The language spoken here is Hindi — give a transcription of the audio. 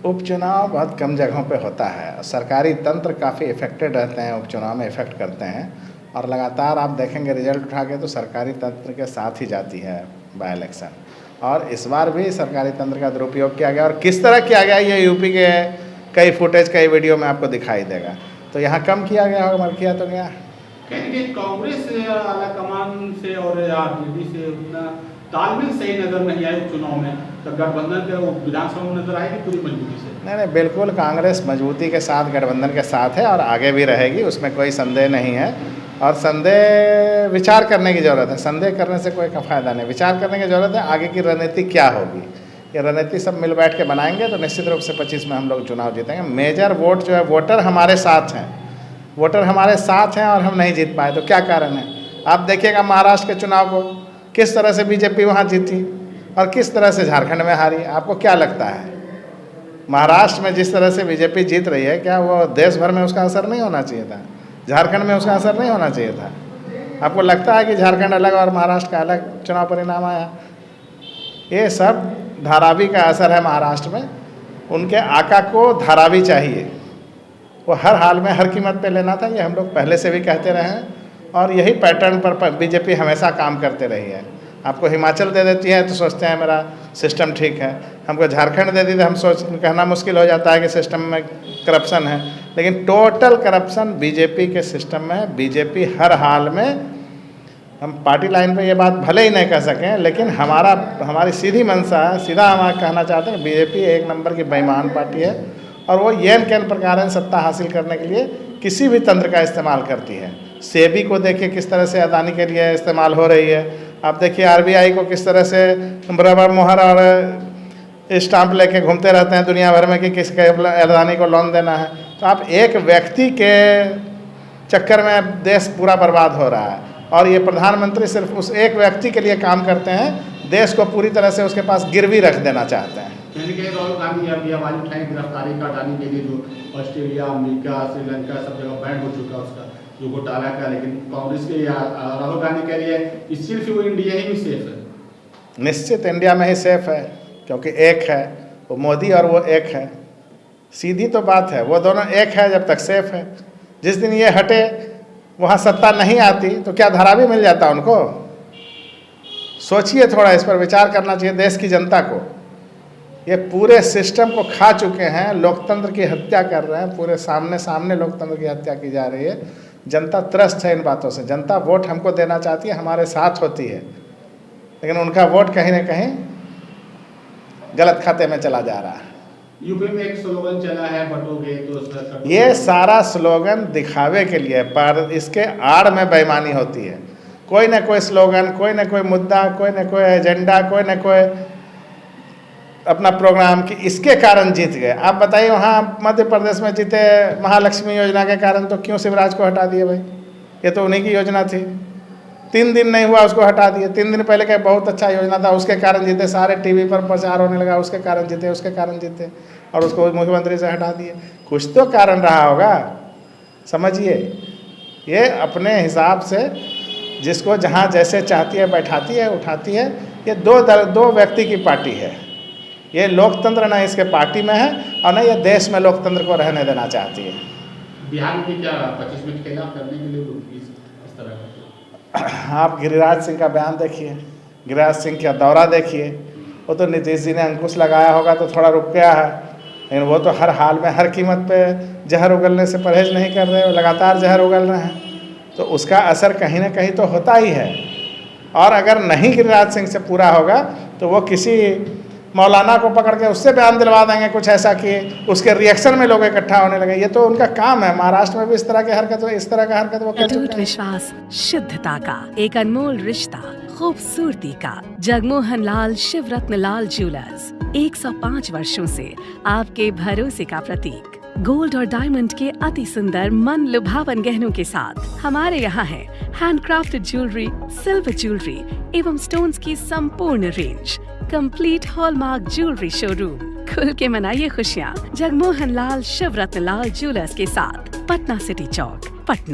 उपचुनाव बहुत कम जगहों पे होता है। सरकारी तंत्र काफ़ी इफेक्टेड रहते हैं, उपचुनाव में इफ़ेक्ट करते हैं और लगातार आप देखेंगे रिजल्ट उठा के तो सरकारी तंत्र के साथ ही जाती है बाई इलेक्शन। और इस बार भी सरकारी तंत्र का दुरुपयोग किया गया और किस तरह किया गया ये यूपी के कई फुटेज कई वीडियो में आपको दिखाई देगा। तो यहाँ कम किया गया होगा मगर किया तो गया। कहेंगे कांग्रेस आला कमान से और आरजेडी से उतना तालमेल सही नजर नहीं आया चुनाव में, तो गठबंधन के विधानसभा में नजर आएगी पूरी मजबूती से। नहीं, बिल्कुल कांग्रेस मजबूती के साथ गठबंधन के साथ है और आगे भी रहेगी, उसमें कोई संदेह नहीं है। और संदेह विचार करने की ज़रूरत है, संदेह करने से कोई का फ़ायदा नहीं, विचार करने की ज़रूरत है आगे की रणनीति क्या होगी। ये रणनीति सब मिल बैठ के बनाएंगे तो निश्चित रूप से 25 में हम लोग चुनाव जीतेंगे। मेजर वोट जो है वोटर हमारे साथ हैं, वोटर हमारे साथ हैं और हम नहीं जीत पाए तो क्या कारण है। आप देखिएगा महाराष्ट्र के चुनाव को किस तरह से बीजेपी वहाँ जीती और किस तरह से झारखंड में हारी। आपको क्या लगता है महाराष्ट्र में जिस तरह से बीजेपी जीत रही है क्या वो देश भर में उसका असर नहीं होना चाहिए था, झारखंड में उसका असर नहीं होना चाहिए था। आपको लगता है कि झारखंड अलग और महाराष्ट्र का अलग चुनाव परिणाम आया। ये सब धारावी का असर है महाराष्ट्र में। उनके आका को धारावी चाहिए, वो हर हाल में हर कीमत पे लेना था। ये हम लोग पहले से भी कहते रहे हैं और यही पैटर्न पर बीजेपी हमेशा काम करते रही है। आपको हिमाचल दे देती है तो सोचते हैं मेरा सिस्टम ठीक है, हमको झारखंड दे दी तो हम कहना मुश्किल हो जाता है कि सिस्टम में करप्शन है। लेकिन टोटल करप्शन बीजेपी के सिस्टम में, बीजेपी हर हाल में, हम पार्टी लाइन पे ये बात भले ही नहीं कह सकें लेकिन हमारी सीधी मंशा है, सीधा हम कहना चाहते हैं बीजेपी एक नंबर की बेईमान पार्टी है और वो येन केन प्रकार सत्ता हासिल करने के लिए किसी भी तंत्र का इस्तेमाल करती है। सेबी को देखिए किस तरह से अदानी के लिए इस्तेमाल हो रही है। आप देखिए आरबीआई को किस तरह से बराबर मोहर और स्टाम्प लेके घूमते रहते हैं दुनिया भर में कि किसके अदानी को लोन देना है। तो आप एक व्यक्ति के चक्कर में देश पूरा बर्बाद हो रहा है और ये प्रधानमंत्री सिर्फ उस एक व्यक्ति के लिए काम करते हैं, देश को पूरी तरह से उसके पास गिरवी रख देना चाहते हैं। राहुल गांधी अभी आवाज उठाई गिरफ्तारी का अडानी के लिए, जो ऑस्ट्रेलिया, अमेरिका, श्रीलंका सब जगह बैन हो चुका उसका जो घोटाला का, लेकिन कांग्रेस के राहुल गांधी के लिए सिर्फ वो इंडिया ही सेफ है। निश्चित इंडिया में ही सेफ है क्योंकि एक है वो मोदी और वो एक है। सीधी तो बात है, वो दोनों एक है जब तक सेफ है। जिस दिन ये हटे वहाँ सत्ता नहीं आती तो क्या धारावी मिल जाता उनको। सोचिए, थोड़ा इस पर विचार करना चाहिए देश की जनता को। ये पूरे सिस्टम को खा चुके हैं, लोकतंत्र की हत्या कर रहे हैं, पूरे सामने लोकतंत्र की हत्या की जा रही है। जनता त्रस्त है इन बातों से। जनता वोट हमको देना चाहती है, हमारे साथ होती है, लेकिन उनका वोट कहीं ना कहीं गलत खाते में चला जा रहा है। यूपी में एक स्लोगन चला है बटोगे तो, ये सारा स्लोगन दिखावे के लिए, पर इसके आड़ में बेईमानी होती है। कोई ना कोई स्लोगन, कोई ना कोई मुद्दा, कोई ना कोई एजेंडा, कोई ना कोई अपना प्रोग्राम कि इसके कारण जीत गए। आप बताइए वहाँ मध्य प्रदेश में जीते महालक्ष्मी योजना के कारण, तो क्यों शिवराज को हटा दिए भाई? ये तो उन्हीं की योजना थी। 3 दिन नहीं हुआ उसको हटा दिए। 3 दिन पहले का बहुत अच्छा योजना था, उसके कारण जीते। सारे टीवी पर प्रचार होने लगा, उसके कारण जीते, उसके कारण जीते और उसको मुख्यमंत्री से हटा दिए। कुछ तो कारण रहा होगा, समझिए। ये अपने हिसाब से जिसको जहाँ जैसे चाहती है बैठाती है, उठाती है। ये दो व्यक्ति की पार्टी है। ये लोकतंत्र न इसके पार्टी में है और न ये देश में लोकतंत्र को रहने देना चाहती है। बिहार में क्या 25 मिनट खेला करने के लिए इस तरह का? आप गिरिराज सिंह का बयान देखिए, गिरिराज सिंह का दौरा देखिए। वो तो नीतीश जी ने अंकुश लगाया होगा तो थोड़ा रुक गया है, लेकिन वो तो हर हाल में हर कीमत पे जहर उगलने से परहेज नहीं कर रहे, लगातार जहर उगल रहे हैं। तो उसका असर कहीं ना कहीं तो होता ही है। और अगर नहीं गिरिराज सिंह से पूरा होगा तो वो किसी मौलाना को पकड़ के उससे बयान दिलवा देंगे कुछ ऐसा कि उसके रिएक्शन में लोग इकट्ठा होने लगे। ये तो उनका काम है। महाराष्ट्र में भी इस तरह की हरकत, इस तरह का हरकत वो कर चुके हैं। अटूट विश्वास, शुद्धता का एक अनमोल रिश्ता, खूबसूरती का। जगमोहन लाल शिवरत्न लाल ज्वेलर्स 105 वर्षों से आपके भरोसे का प्रतीक। गोल्ड और डायमंड के अति सुंदर मन लुभावन गहनों के साथ हमारे यहाँ है हैंडक्राफ्टेड ज्वेलरी, सिल्वर ज्वेलरी एवं स्टोन्स की संपूर्ण range. Complete hallmark jewellery showroom. खुल के मनाइए खुशियाँ जगमोहन लाल शिवरत्न लाल ज्वेलर्स के साथ, पटना सिटी चौक, पटना।